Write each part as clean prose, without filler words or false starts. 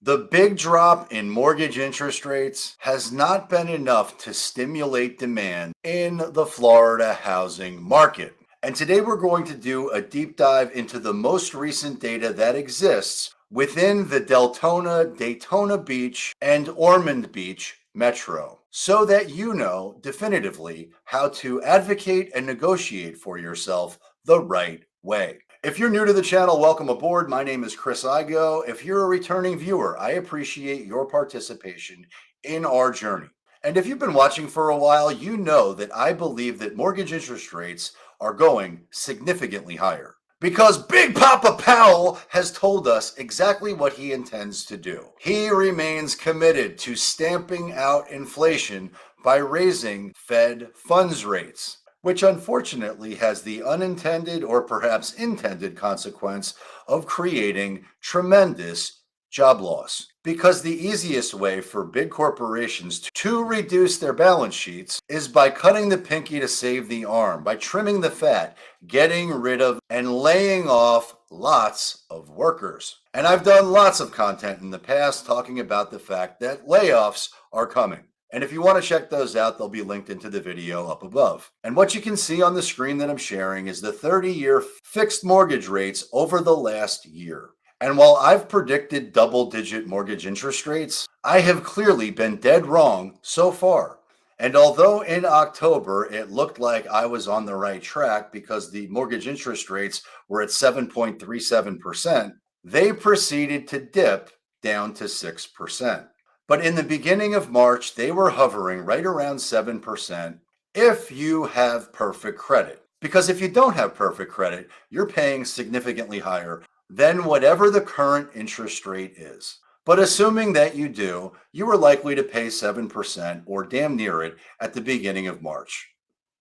The big drop in mortgage interest rates has not been enough to stimulate demand in the Florida housing market. And today we're going to do a deep dive into the most recent data that exists within the Deltona, Daytona Beach, and Ormond Beach metro, so that you know definitively how to advocate and negotiate for yourself the right way. If you're new to the channel, welcome aboard. My name is Chris Igoe. If you're a returning viewer, I appreciate your participation in our journey. And if you've been watching for a while, you know that I believe that mortgage interest rates are going significantly higher. Because Big Papa Powell has told us exactly what he intends to do. He remains committed to stamping out inflation by raising Fed funds rates, which unfortunately has the unintended or perhaps intended consequence of creating tremendous job loss. Because the easiest way for big corporations to reduce their balance sheets is by cutting the pinky to save the arm, by trimming the fat, getting rid of and laying off lots of workers. And I've done lots of content in the past talking about the fact that layoffs are coming. And if you want to check those out, they'll be linked into the video up above. And what you can see on the screen that I'm sharing is the 30-year fixed mortgage rates over the last year. And while I've predicted double-digit mortgage interest rates, I have clearly been dead wrong so far. And although in October it looked like I was on the right track because the mortgage interest rates were at 7.37%, they proceeded to dip down to 6%. But in the beginning of March, they were hovering right around 7% if you have perfect credit. Because if you don't have perfect credit, you're paying significantly higher than whatever the current interest rate is. But assuming that you do, you are likely to pay 7% or damn near it at the beginning of March.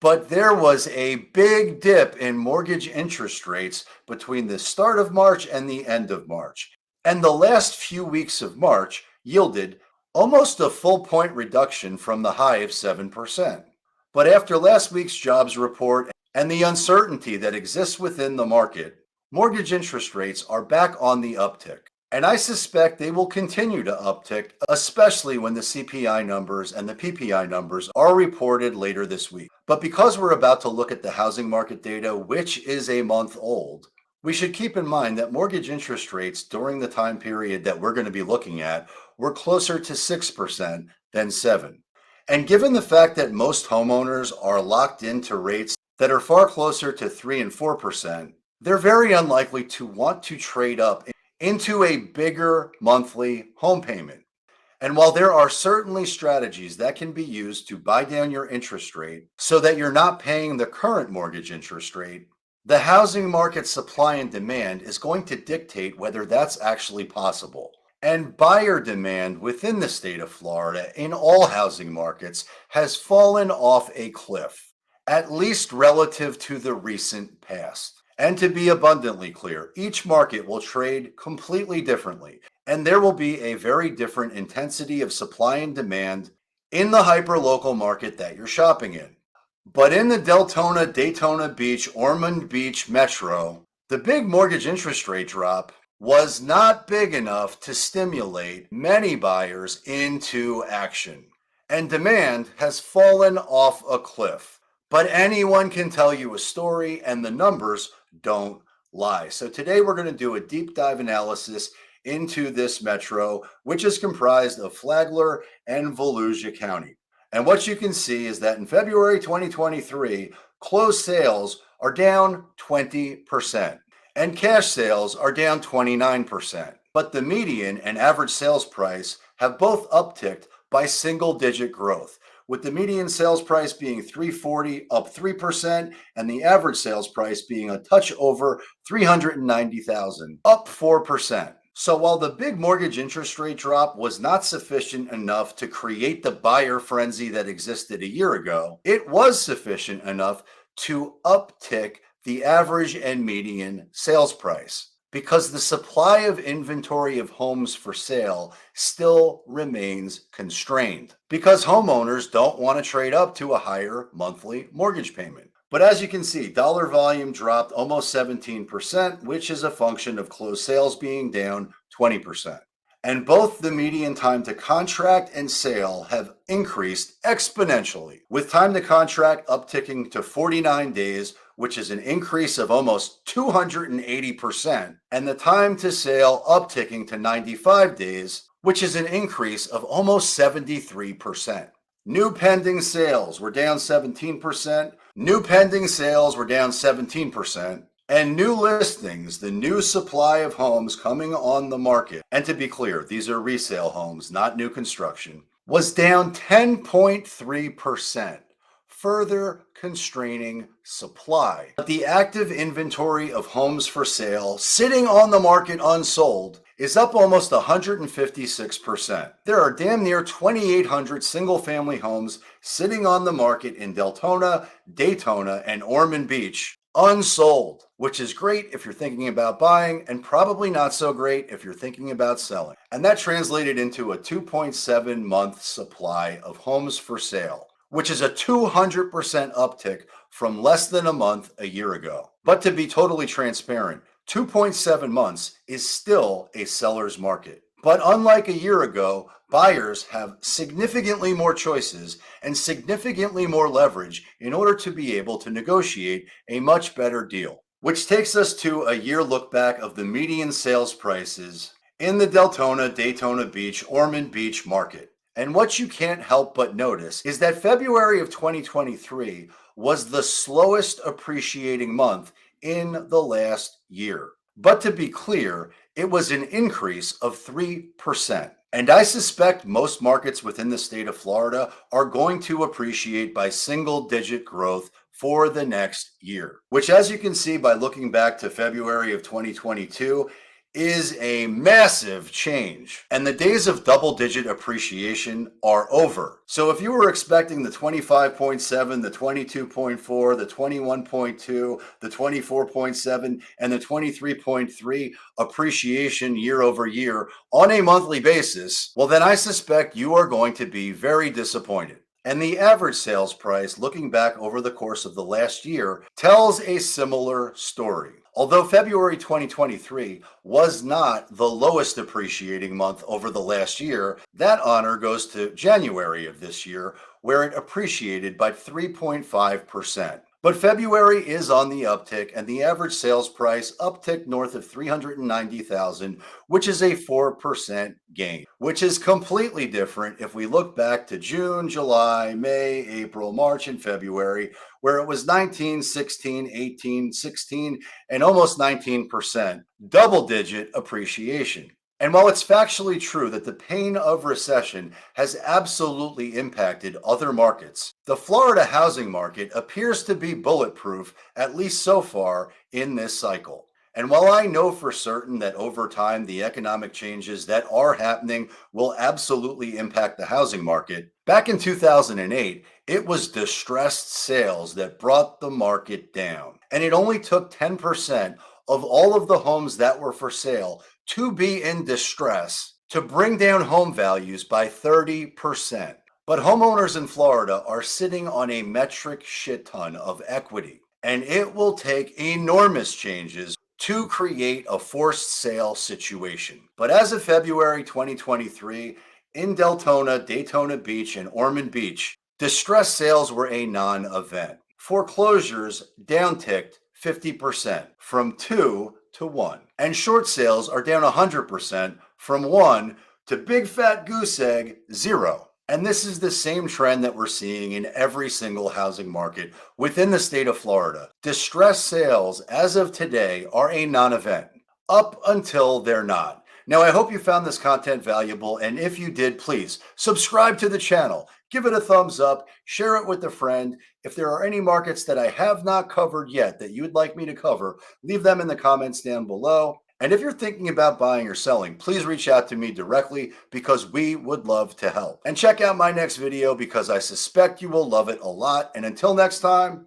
But there was a big dip in mortgage interest rates between the start of March and the end of March. And the last few weeks of March yielded almost a full point reduction from the high of 7%. But after last week's jobs report and the uncertainty that exists within the market, mortgage interest rates are back on the uptick. And I suspect they will continue to uptick, especially when the CPI numbers and the PPI numbers are reported later this week. But because we're about to look at the housing market data, which is a month old, we should keep in mind that mortgage interest rates during the time period that we're going to be looking at were closer to 6% than 7%. And given the fact that most homeowners are locked into rates that are far closer to 3 and 4%, they're very unlikely to want to trade up into a bigger monthly home payment. And while there are certainly strategies that can be used to buy down your interest rate so that you're not paying the current mortgage interest rate, the housing market supply and demand is going to dictate whether that's actually possible. And buyer demand within the state of Florida in all housing markets has fallen off a cliff, at least relative to the recent past. And to be abundantly clear, each market will trade completely differently, and there will be a very different intensity of supply and demand in the hyperlocal market that you're shopping in. But in the Deltona, Daytona Beach, Ormond Beach metro, the big mortgage interest rate drop was not big enough to stimulate many buyers into action. And demand has fallen off a cliff. But anyone can tell you a story, and the numbers don't lie. So today we're going to do a deep dive analysis into this metro, which is comprised of Flagler and Volusia County. And what you can see is that in February 2023, closed sales are down 20%, and cash sales are down 29%. But the median and average sales price have both upticked by single-digit growth, with the median sales price being $340, up 3%, and the average sales price being a touch over $390,000, up 4%. So while the big mortgage interest rate drop was not sufficient enough to create the buyer frenzy that existed a year ago, it was sufficient enough to uptick the average and median sales price, because the supply of inventory of homes for sale still remains constrained, because homeowners don't want to trade up to a higher monthly mortgage payment. But as you can see, dollar volume dropped almost 17%, which is a function of closed sales being down 20%. And both the median time to contract and sale have increased exponentially, with time to contract upticking to 49 days, which is an increase of almost 280%, and the time to sale upticking to 95 days, which is an increase of almost 73%. New pending sales were down 17%. New pending sales were down 17%. And new listings, the new supply of homes coming on the market, and to be clear, these are resale homes, not new construction, was down 10.3%, further constraining supply. But the active inventory of homes for sale sitting on the market unsold is up almost 156%. There are damn near 2,800 single-family homes sitting on the market in Deltona, Daytona, and Ormond Beach unsold, which is great if you're thinking about buying and probably not so great if you're thinking about selling. And that translated into a 2.7-month supply of homes for sale, which is a 200% uptick from less than a month a year ago. But to be totally transparent, 2.7 months is still a seller's market. But unlike a year ago, buyers have significantly more choices and significantly more leverage in order to be able to negotiate a much better deal. Which takes us to a year look back of the median sales prices in the Deltona, Daytona Beach, Ormond Beach market. And what you can't help but notice is that February of 2023 was the slowest appreciating month in the last year. But to be clear, it was an increase of 3%. And I suspect most markets within the state of Florida are going to appreciate by single-digit growth for the next year, which, as you can see by looking back to February of 2022, is a massive change. And the days of double-digit appreciation are over. So if you were expecting the 25.7, the 22.4, the 21.2, the 24.7, and the 23.3 appreciation year over year on a monthly basis, well, then I suspect you are going to be very disappointed. And the average sales price, looking back over the course of the last year, tells a similar story. Although February 2023 was not the lowest appreciating month over the last year, that honor goes to January of this year, where it appreciated by 3.5%. But February is on the uptick, and the average sales price upticked north of $390,000, which is a 4% gain, which is completely different if we look back to June, July, May, April, March, and February, where it was 19, 16, 18, 16, and almost 19% double-digit appreciation. And while it's factually true that the pain of recession has absolutely impacted other markets, the Florida housing market appears to be bulletproof, at least so far in this cycle. And while I know for certain that over time the economic changes that are happening will absolutely impact the housing market, back in 2008, it was distressed sales that brought the market down. And it only took 10% of all of the homes that were for sale to be in distress to bring down home values by 30%. But homeowners in Florida are sitting on a metric shit ton of equity, and it will take enormous changes to create a forced sale situation. But as of February 2023, in Deltona, Daytona Beach, and Ormond Beach, distressed sales were a non-event. Foreclosures downticked 50% from 2 to 1. And short sales are down 100% from 1 to big fat goose egg 0. And this is the same trend that we're seeing in every single housing market within the state of Florida. Distressed sales as of today are a non-event up until they're not. Now, I hope you found this content valuable, and if you did, please subscribe to the channel, give it a thumbs up, share it with a friend. If there are any markets that I have not covered yet that you would like me to cover, leave them in the comments down below. And if you're thinking about buying or selling, please reach out to me directly because we would love to help. And check out my next video because I suspect you will love it a lot. And until next time,